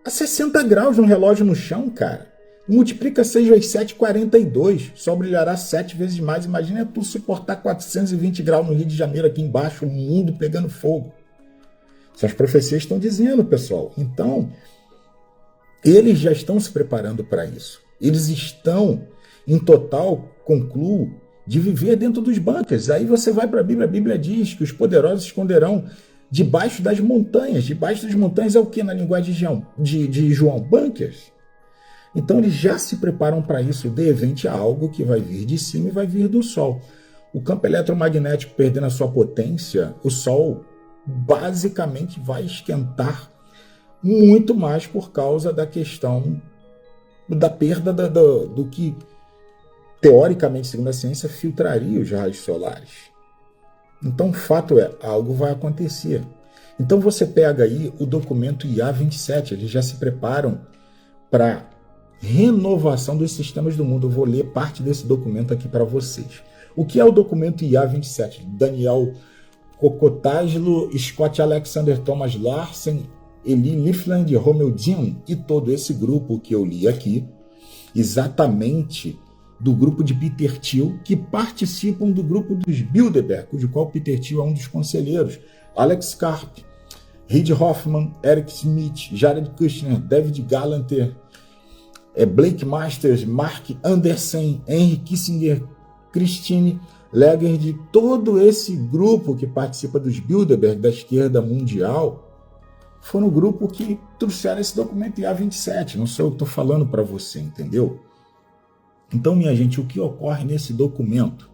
a 60 graus no relógio no chão, cara. Multiplica 6 vezes 7, 42. O Sol brilhará 7 vezes mais. Imagina tu suportar 420 graus no Rio de Janeiro, aqui embaixo, o mundo pegando fogo. Essas profecias estão dizendo, pessoal. Então, eles já estão se preparando para isso. Eles estão, em total, concluo, de viver dentro dos bunkers. Aí você vai para a Bíblia diz que os poderosos esconderão debaixo das montanhas. Debaixo das montanhas é o que na linguagem de João? Bunkers. Então eles já se preparam para isso. De repente, algo que vai vir de cima e vai vir do Sol. O campo eletromagnético perdendo a sua potência, o Sol basicamente vai esquentar muito mais por causa da questão da perda do que, teoricamente, segundo a ciência, filtraria os raios solares. Então, o fato é, algo vai acontecer. Então, você pega aí o documento IA-27, eles já se preparam para renovação dos sistemas do mundo. Eu vou ler parte desse documento aqui para vocês. O que é o documento IA-27? Daniel Kokotajlo, Scott Alexander Thomas Larsen, Eli Lifland, Romeu Dean e todo esse grupo que eu li aqui, exatamente do grupo de Peter Thiel, que participam do grupo dos Bilderberg, de qual Peter Thiel é um dos conselheiros, Alex Karp, Reid Hoffman, Eric Schmidt, Jared Kushner, David Galanter, Blake Masters, Mark Anderson, Henry Kissinger, Christine Lagarde, todo esse grupo que participa dos Bilderberg, da esquerda mundial, foram o grupo que trouxeram esse documento IA-27. Não sou eu que estou falando para você, entendeu? Então, minha gente, o que ocorre nesse documento?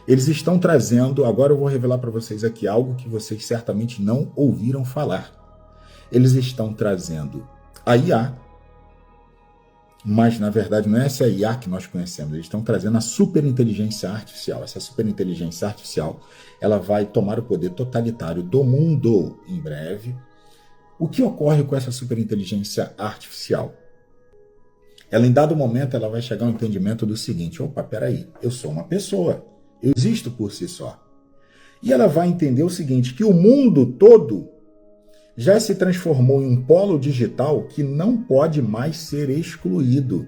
Eles estão trazendo, agora eu vou revelar para vocês aqui algo que vocês certamente não ouviram falar. Eles estão trazendo a IA, mas na verdade não é essa IA que nós conhecemos, eles estão trazendo a superinteligência artificial. Essa superinteligência artificial, ela vai tomar o poder totalitário do mundo em breve. O que ocorre com essa superinteligência artificial? Ela, em dado momento, ela vai chegar ao entendimento do seguinte: opa, peraí, eu sou uma pessoa, eu existo por si só. E ela vai entender o seguinte, que o mundo todo já se transformou em um polo digital que não pode mais ser excluído.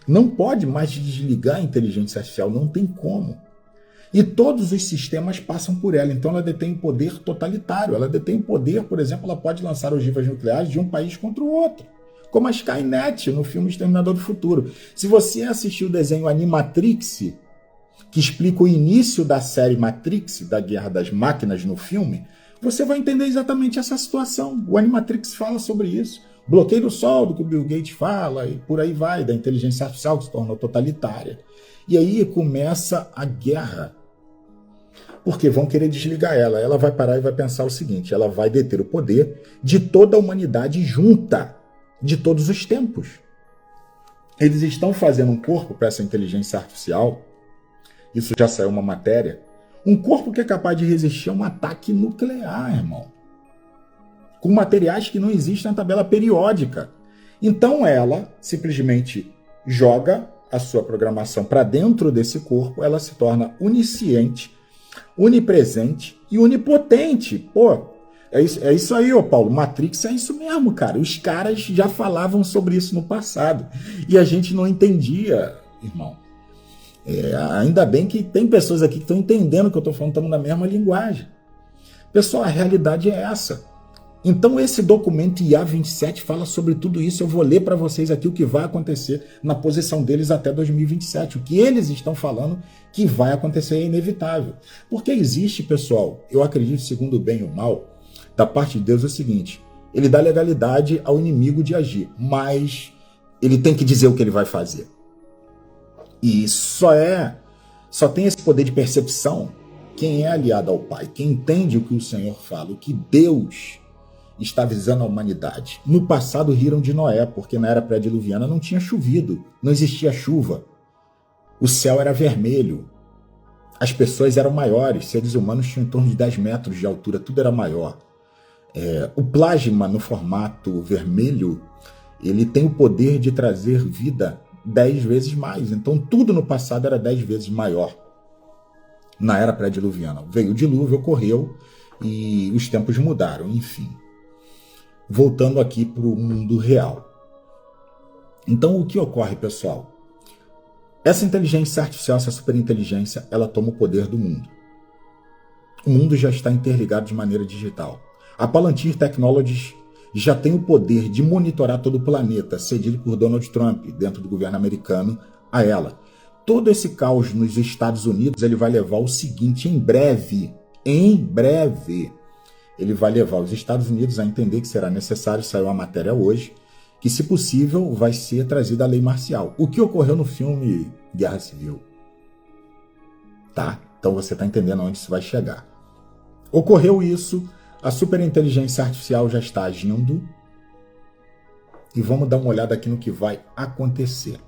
Não pode mais desligar a inteligência artificial, não tem como. E todos os sistemas passam por ela, então ela detém poder totalitário. Ela detém poder, por exemplo, ela pode lançar ogivas nucleares de um país contra o outro, como a Skynet no filme Exterminador do Futuro. Se você assistiu o desenho Animatrix, que explica o início da série Matrix, da Guerra das Máquinas no filme, você vai entender exatamente essa situação. O Animatrix fala sobre isso. Bloqueio do Sol, do que o Bill Gates fala, e por aí vai, da inteligência artificial que se tornou totalitária. E aí começa a guerra. Porque vão querer desligar ela. Ela vai parar e vai pensar o seguinte: ela vai deter o poder de toda a humanidade junta, de todos os tempos. Eles estão fazendo um corpo para essa inteligência artificial. Isso já saiu uma matéria. Um corpo que é capaz de resistir a um ataque nuclear, irmão. Com materiais que não existem na tabela periódica. Então ela simplesmente joga a sua programação para dentro desse corpo, ela se torna onisciente, onipresente e onipotente. Pô, é isso aí, ô Paulo. Matrix é isso mesmo, cara. Os caras já falavam sobre isso no passado. E a gente não entendia, irmão. Ainda bem que tem pessoas aqui que estão entendendo o que eu estou falando, estamos na mesma linguagem. Pessoal, a realidade é essa. Então esse documento IA-27 fala sobre tudo isso. Eu vou ler para vocês aqui o que vai acontecer na posição deles até 2027. O que eles estão falando que vai acontecer é inevitável. Porque existe, pessoal, eu acredito, segundo o bem e o mal, da parte de Deus é o seguinte: ele dá legalidade ao inimigo de agir, mas ele tem que dizer o que ele vai fazer. E só tem esse poder de percepção quem é aliado ao Pai, quem entende o que o Senhor fala, o que Deus está avisando a humanidade. No passado riram de Noé, porque na era pré-diluviana não tinha chovido, não existia chuva. O céu era vermelho, as pessoas eram maiores, seres humanos tinham em torno de 10 metros de altura, tudo era maior. O plasma no formato vermelho, ele tem o poder de trazer vida 10 vezes mais. Então tudo no passado era 10 vezes maior. Na era pré-diluviana. Veio o dilúvio, ocorreu e os tempos mudaram, enfim. Voltando aqui para o mundo real. Então o que ocorre, pessoal? Essa inteligência artificial, essa superinteligência, ela toma o poder do mundo. O mundo já está interligado de maneira digital. A Palantir Technologies já tem o poder de monitorar todo o planeta, cedido por Donald Trump, dentro do governo americano, a ela. Todo esse caos nos Estados Unidos, ele vai levar ao seguinte, em breve, ele vai levar os Estados Unidos a entender que será necessário, saiu a matéria hoje, que se possível vai ser trazida a lei marcial. O que ocorreu no filme Guerra Civil? Tá? Então você está entendendo onde isso vai chegar. Ocorreu isso, a superinteligência artificial já está agindo e vamos dar uma olhada aqui no que vai acontecer.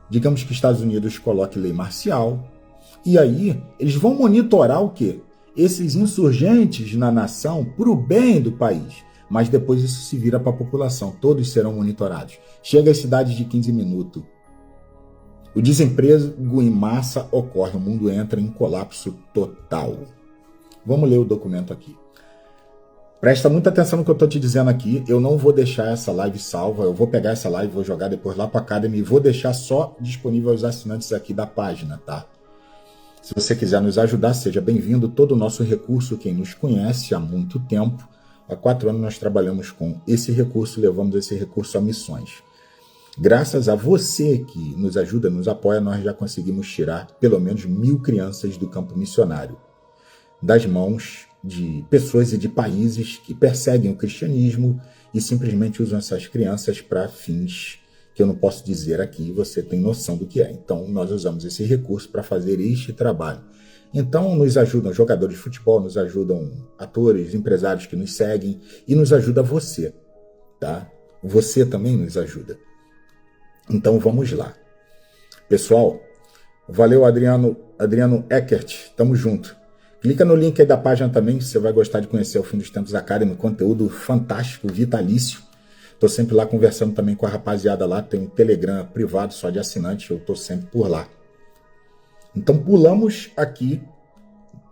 Digamos que os Estados Unidos coloquem lei marcial e aí eles vão monitorar o quê? Esses insurgentes na nação para o bem do país. Mas depois isso se vira para a população. Todos serão monitorados. Chega às cidades de 15 minutos. O desemprego em massa ocorre. O mundo entra em colapso total. Vamos ler o documento aqui. Presta muita atenção no que eu estou te dizendo aqui. Eu não vou deixar essa live salva. Eu vou pegar essa live, vou jogar depois lá para a Academy e vou deixar só disponível aos assinantes aqui da página, tá? Se você quiser nos ajudar, seja bem-vindo. Todo o nosso recurso, quem nos conhece há muito tempo, há 4 anos nós trabalhamos com esse recurso, levamos esse recurso a missões. Graças a você que nos ajuda, nos apoia, nós já conseguimos tirar pelo menos 1.000 crianças do campo missionário, das mãos de pessoas e de países que perseguem o cristianismo e simplesmente usam essas crianças para fins que eu não posso dizer aqui, você tem noção do que é. Então, nós usamos esse recurso para fazer este trabalho. Então, nos ajudam jogadores de futebol, nos ajudam atores, empresários que nos seguem e nos ajuda você, tá? Você também nos ajuda. Então, vamos lá. Pessoal, valeu, Adriano Eckert, tamo junto. Clica no link aí da página também, você vai gostar de conhecer o Fim dos Tempos Academy, conteúdo fantástico, vitalício. Estou sempre lá conversando também com a rapaziada lá, tem um Telegram privado só de assinante, eu estou sempre por lá. Então pulamos aqui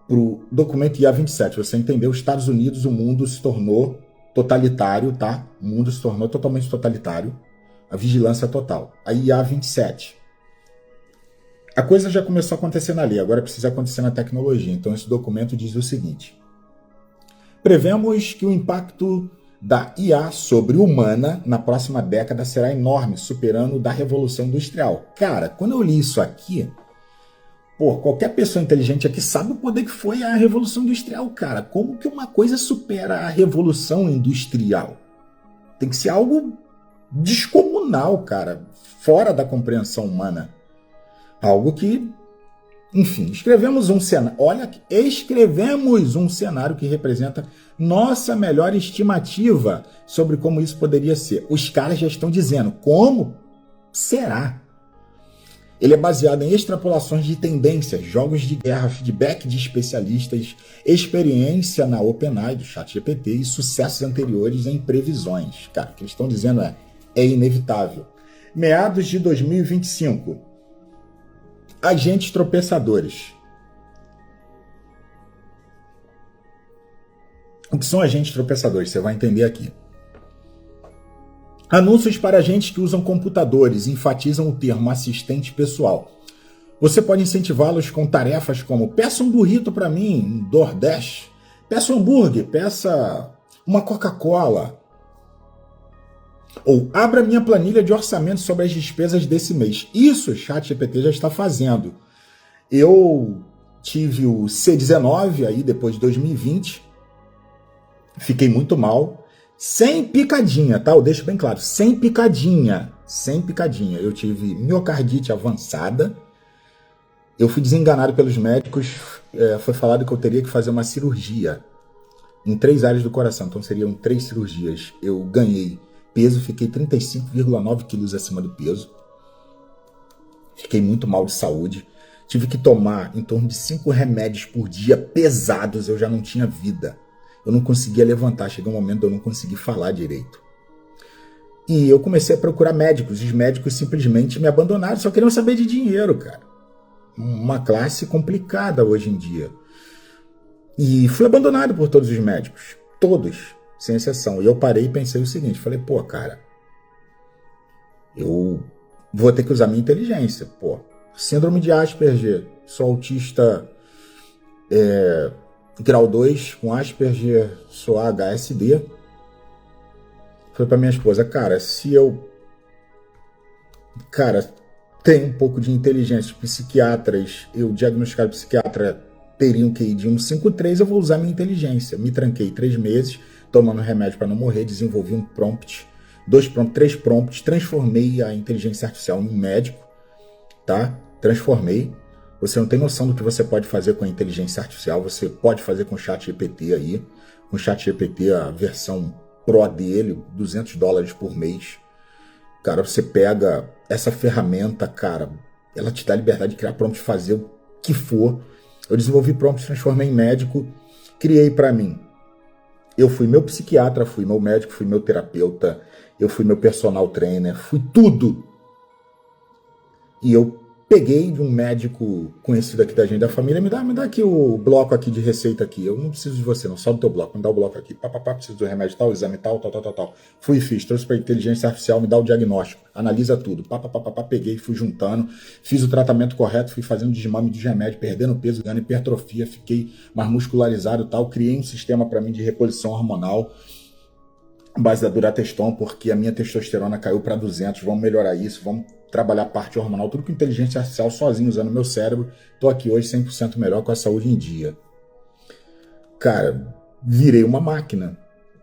para o documento IA-27, você entendeu? Os Estados Unidos, o mundo se tornou totalitário, tá? O mundo se tornou totalmente totalitário, a vigilância total. A IA-27. A coisa já começou a acontecer na lei, agora precisa acontecer na tecnologia. Então esse documento diz o seguinte: prevemos que o impacto da IA sobre humana na próxima década será enorme, superando o da Revolução Industrial. Cara, quando eu li isso aqui, qualquer pessoa inteligente aqui sabe o poder que foi a Revolução Industrial, cara. Como que uma coisa supera a Revolução Industrial? Tem que ser algo descomunal, cara, fora da compreensão humana. Algo que, enfim, escrevemos um cenário que representa nossa melhor estimativa sobre como isso poderia ser. Os caras já estão dizendo como será. Ele é baseado em extrapolações de tendências, jogos de guerra, feedback de especialistas, experiência na OpenAI do ChatGPT e sucessos anteriores em previsões. Cara, o que eles estão dizendo é inevitável. Meados de 2025. Agentes tropeçadores. O que são agentes tropeçadores? Você vai entender aqui. Anúncios para agentes que usam computadores enfatizam o termo assistente pessoal. Você pode incentivá-los com tarefas como peça um burrito para mim, um DoorDash, peça um hambúrguer, peça uma Coca-Cola, ou abra minha planilha de orçamento sobre as despesas desse mês. Isso o ChatGPT já está fazendo. Eu tive o C19 aí depois de 2020, fiquei muito mal, sem picadinha, tá? Eu deixo bem claro, sem picadinha. Eu tive miocardite avançada, eu fui desenganado pelos médicos, foi falado que eu teria que fazer uma cirurgia em 3 áreas do coração, então seriam 3 cirurgias. Eu ganhei peso, fiquei 35,9 quilos acima do peso. Fiquei muito mal de saúde. Tive que tomar em torno de 5 remédios por dia pesados, eu já não tinha vida. Eu não conseguia levantar, chegou um momento de eu não conseguir falar direito. E eu comecei a procurar médicos, os médicos simplesmente me abandonaram, só queriam saber de dinheiro, cara. Uma classe complicada hoje em dia. E fui abandonado por todos os médicos, todos, sem exceção. E eu parei e pensei o seguinte, falei, pô, cara, eu vou ter que usar minha inteligência, pô. Síndrome de Asperger, sou autista grau 2 com Asperger, sou AHSD. Falei pra minha esposa, cara, se eu tenho um pouco de inteligência, psiquiatras, eu diagnosticado psiquiatra teriam que ir de 1,53, eu vou usar minha inteligência. Me tranquei 3 meses, tomando remédio para não morrer, desenvolvi um prompt, 2 prompts, 3 prompts, transformei a inteligência artificial em um médico, tá? Transformei. Você não tem noção do que você pode fazer com a inteligência artificial, você pode fazer com o ChatGPT aí, com o ChatGPT, a versão Pro dele, $200 por mês. Cara, você pega essa ferramenta, cara, ela te dá a liberdade de criar prompt, fazer o que for. Eu desenvolvi prompt, transformei em médico, criei para mim. Eu fui meu psiquiatra, fui meu médico, fui meu terapeuta, eu fui meu personal trainer, fui tudo. E eu peguei de um médico conhecido aqui da gente, da família, me dá aqui o bloco aqui de receita aqui. Eu não preciso de você, não, só do teu bloco, me dá o bloco aqui. Preciso do remédio tal, exame tal. Fui e fiz, trouxe para inteligência artificial, me dá o diagnóstico, analisa tudo. Peguei, fui juntando, fiz o tratamento correto, fui fazendo desmame de remédio, perdendo peso, ganhando hipertrofia, fiquei mais muscularizado e tal. Criei um sistema para mim de reposição hormonal, base da Durateston, porque a minha testosterona caiu para 200, vamos melhorar isso, vamos trabalhar a parte hormonal, tudo com inteligência artificial, sozinho, usando meu cérebro. Tô aqui hoje 100% melhor, com a saúde em dia. Cara, virei uma máquina.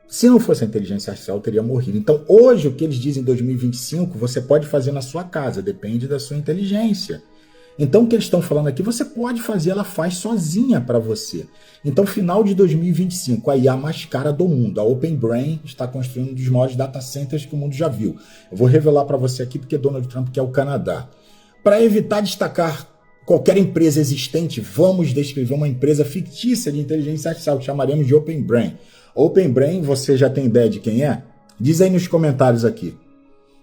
Se não fosse a inteligência artificial, eu teria morrido. Então, hoje, o que eles dizem em 2025, você pode fazer na sua casa, depende da sua inteligência. Então, o que eles estão falando aqui, você pode fazer, ela faz sozinha para você. Então, final de 2025, a IA mais cara do mundo, a OpenBrain, está construindo um dos maiores data centers que o mundo já viu. Eu vou revelar para você aqui porque Donald Trump quer o Canadá. Para evitar destacar qualquer empresa existente, vamos descrever uma empresa fictícia de inteligência artificial que chamaremos de OpenBrain. OpenBrain, você já tem ideia de quem é? Diz aí nos comentários aqui.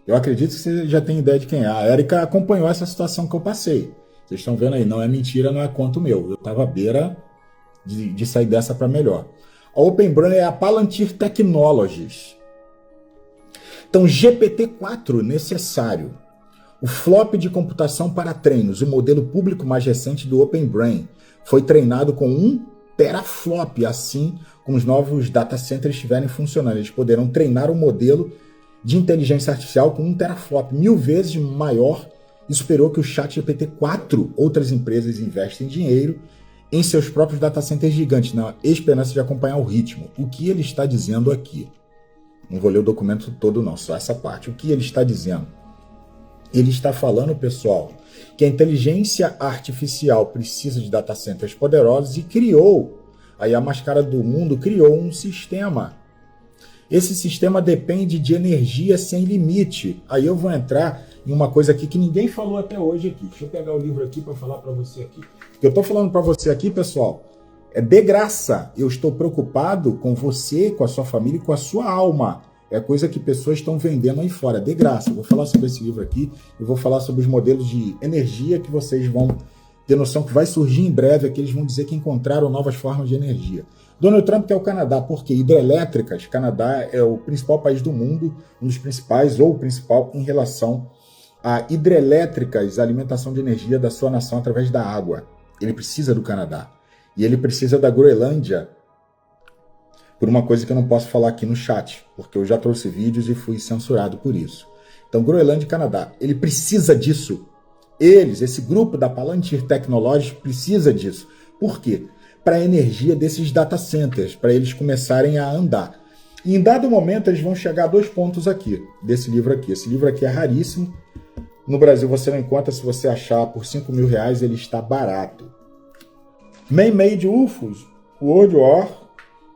Eu acredito que você já tem ideia de quem é. A Erika acompanhou essa situação que eu passei. Vocês estão vendo aí, não é mentira, não é conto meu. Eu estava à beira de sair dessa para melhor. A OpenBrain é a Palantir Technologies. Então, GPT-4 necessário. O flop de computação para treinos, o modelo público mais recente do OpenBrain, foi treinado com 1 teraflop, assim como os novos data centers estiverem funcionando. Eles poderão treinar o modelo de inteligência artificial com 1 teraflop, 1000 vezes maior e superior que o ChatGPT-4. Outras empresas investem dinheiro em seus próprios data centers gigantes, na esperança de acompanhar o ritmo. O que ele está dizendo aqui? Não vou ler o documento todo não, só essa parte. O que ele está dizendo? Ele está falando, pessoal, que a inteligência artificial precisa de data centers poderosos e criou, aí a mais cara do mundo, criou um sistema. Esse sistema depende de energia sem limite. Aí eu vou entrar em uma coisa aqui que ninguém falou até hoje aqui. Deixa eu pegar o livro aqui para falar para você aqui. O que eu estou falando para você aqui, pessoal, é de graça. Eu estou preocupado com você, com a sua família e com a sua alma. É coisa que pessoas estão vendendo aí fora, de graça. Eu vou falar sobre esse livro aqui, eu vou falar sobre os modelos de energia que vocês vão ter noção que vai surgir em breve, aqui eles vão dizer que encontraram novas formas de energia. Donald Trump quer o Canadá, porque hidrelétricas, Canadá é o principal país do mundo, um dos principais ou o principal em relação a hidrelétricas, a alimentação de energia da sua nação através da água. Ele precisa do Canadá. E ele precisa da Groenlândia, por uma coisa que eu não posso falar aqui no chat, porque eu já trouxe vídeos e fui censurado por isso. Então, Groenlândia e Canadá, ele precisa disso. Eles, esse grupo da Palantir Technologies, precisa disso. Por quê? Para a energia desses data centers, para eles começarem a andar. E em dado momento, eles vão chegar a 2 pontos aqui, desse livro aqui. Esse livro aqui é raríssimo. No Brasil você não encontra, se você achar por R$5.000, ele está barato. Man-Made UFOs, World War,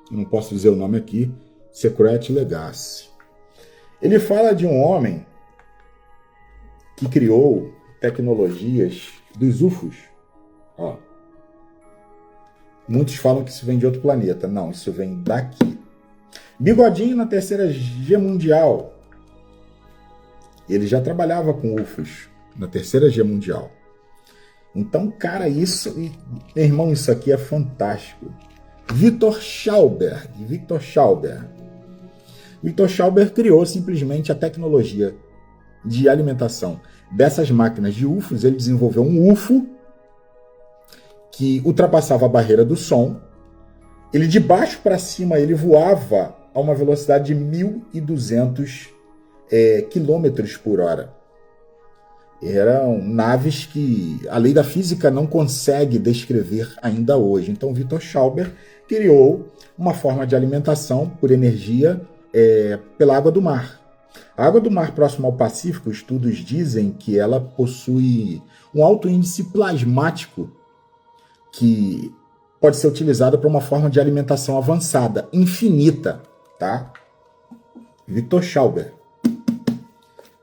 não posso dizer o nome aqui, Secret Legacy. Ele fala de um homem que criou tecnologias dos UFOs. Ó. Muitos falam que isso vem de outro planeta. Não, isso vem daqui. Bigodinho na Terceira G Mundial. Ele já trabalhava com UFOs na Terceira G Mundial. Então, cara, isso... Meu irmão, isso aqui é fantástico. Victor Schauber criou simplesmente a tecnologia de alimentação dessas máquinas de UFOs. Ele desenvolveu um UFO que ultrapassava a barreira do som. Ele, de baixo para cima, ele voava a uma velocidade de 1.200 quilômetros por hora. Eram naves que a lei da física não consegue descrever ainda hoje. Então, Victor Schauber criou uma forma de alimentação por energia pela água do mar. A água do mar próxima ao Pacífico, estudos dizem que ela possui um alto índice plasmático que pode ser utilizada para uma forma de alimentação avançada, infinita, tá? Victor Schauber.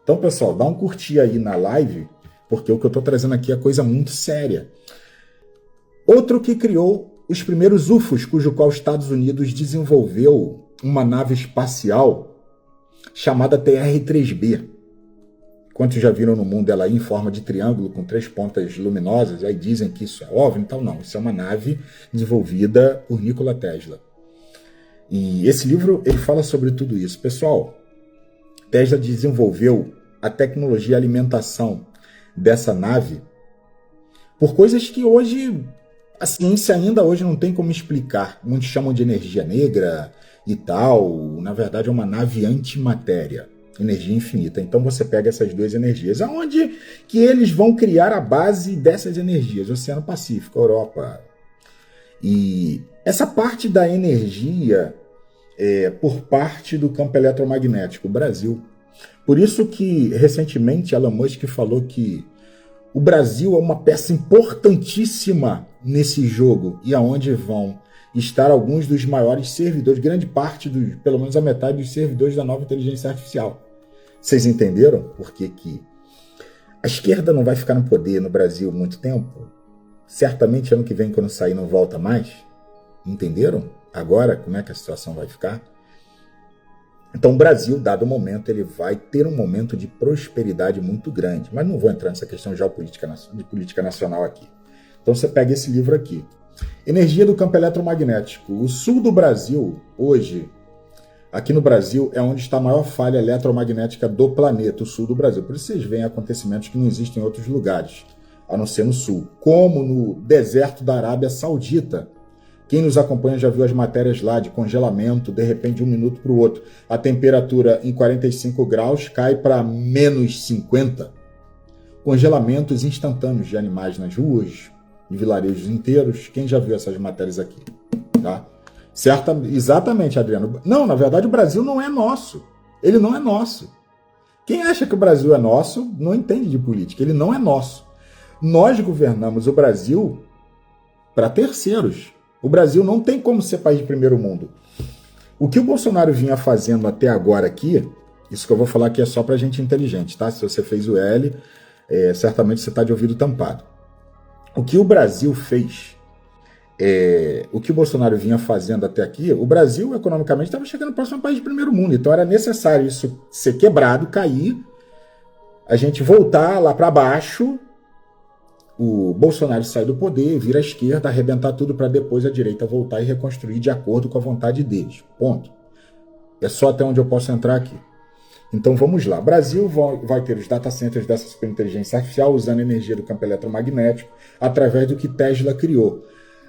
Então, pessoal, dá um curtir aí na live, porque o que eu estou trazendo aqui é coisa muito séria. Outro que criou os primeiros UFOs, cujo qual os Estados Unidos desenvolveu uma nave espacial chamada TR-3B. Quantos já viram no mundo ela aí em forma de triângulo com 3 pontas luminosas? Aí dizem que isso é OVNI, então não. Isso é uma nave desenvolvida por Nikola Tesla. E esse livro ele fala sobre tudo isso. Pessoal, Tesla desenvolveu a tecnologia de alimentação dessa nave por coisas que hoje a ciência ainda hoje não tem como explicar. Muitos chamam de energia negra e tal. Na verdade é uma nave antimatéria, energia infinita. Então você pega essas duas energias. Aonde que eles vão criar a base dessas energias? Oceano Pacífico, Europa. E essa parte da energia por parte do campo eletromagnético, Brasil. Por isso que, recentemente, Elon Musk falou que o Brasil é uma peça importantíssima nesse jogo e aonde vão estar alguns dos maiores servidores, grande parte, pelo menos a metade dos servidores da nova inteligência artificial. Vocês entenderam por que a esquerda não vai ficar no poder no Brasil muito tempo? Certamente ano que vem, quando sair, não volta mais. Entenderam? Agora, como é que a situação vai ficar? Então, o Brasil, dado o momento, ele vai ter um momento de prosperidade muito grande. Mas não vou entrar nessa questão geopolítica, de política nacional aqui. Então, você pega esse livro aqui. Energia do campo eletromagnético. O sul do Brasil, hoje, aqui no Brasil, é onde está a maior falha eletromagnética do planeta, o sul do Brasil. Por isso vocês veem acontecimentos que não existem em outros lugares, a não ser no sul. Como no deserto da Arábia Saudita. Quem nos acompanha já viu as matérias lá de congelamento, de repente de um minuto para o outro. A temperatura em 45 graus cai para menos 50. Congelamentos instantâneos de animais nas ruas, de vilarejos inteiros. Quem já viu essas matérias aqui? Tá? Exatamente, Adriano. Não, na verdade o Brasil não é nosso. Ele não é nosso. Quem acha que o Brasil é nosso não entende de política. Ele não é nosso. Nós governamos o Brasil para terceiros. O Brasil não tem como ser país de primeiro mundo. O que o Bolsonaro vinha fazendo até agora aqui, isso que eu vou falar aqui é só para gente inteligente, tá? Se você fez o L, certamente você está de ouvido tampado. O que o Brasil fez, o que o Bolsonaro vinha fazendo até aqui, o Brasil economicamente estava chegando próximo ao país de primeiro mundo, então era necessário isso ser quebrado, cair, a gente voltar lá para baixo, o Bolsonaro sai do poder, vira à esquerda, arrebentar tudo para depois a direita voltar e reconstruir de acordo com a vontade deles. Ponto. É só até onde eu posso entrar aqui. Então vamos lá. O Brasil vai ter os data centers dessa superinteligência artificial usando energia do campo eletromagnético através do que Tesla criou,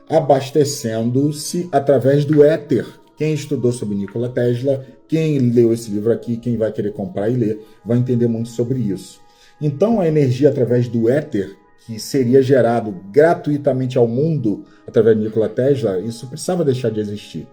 abastecendo-se através do éter. Quem estudou sobre Nikola Tesla, quem leu esse livro aqui, quem vai querer comprar e ler, vai entender muito sobre isso. Então a energia através do éter, que seria gerado gratuitamente ao mundo através de Nikola Tesla, isso precisava deixar de existir.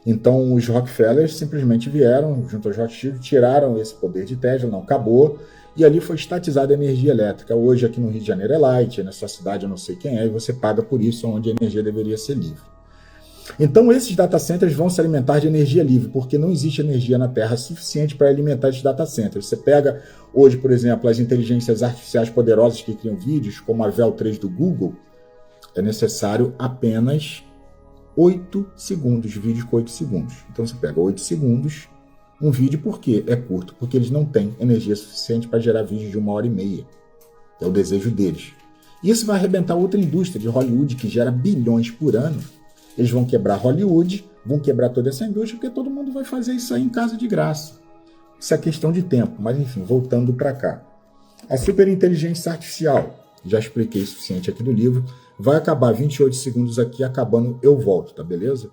Então os Rockefellers simplesmente vieram, junto aos Rothschild, tiraram esse poder de Tesla, não acabou, e ali foi estatizada a energia elétrica. Hoje aqui no Rio de Janeiro é light, na sua cidade eu não sei quem é, e você paga por isso, onde a energia deveria ser livre. Então esses data centers vão se alimentar de energia livre, porque não existe energia na Terra suficiente para alimentar esses data centers. Você pega hoje, por exemplo, as inteligências artificiais poderosas que criam vídeos, como a Vel 3 do Google, é necessário apenas 8 segundos, vídeos com 8 segundos. Então você pega 8 segundos, um vídeo, por quê? É curto, porque eles não têm energia suficiente para gerar vídeo de 1h30. É o desejo deles. Isso vai arrebentar outra indústria de Hollywood que gera bilhões por ano. Eles vão quebrar Hollywood, vão quebrar toda essa indústria, porque todo mundo vai fazer isso aí em casa de graça. Isso é questão de tempo, mas enfim, voltando para cá. A superinteligência artificial, já expliquei o suficiente aqui no livro, vai acabar 28 segundos aqui, acabando eu volto, tá beleza?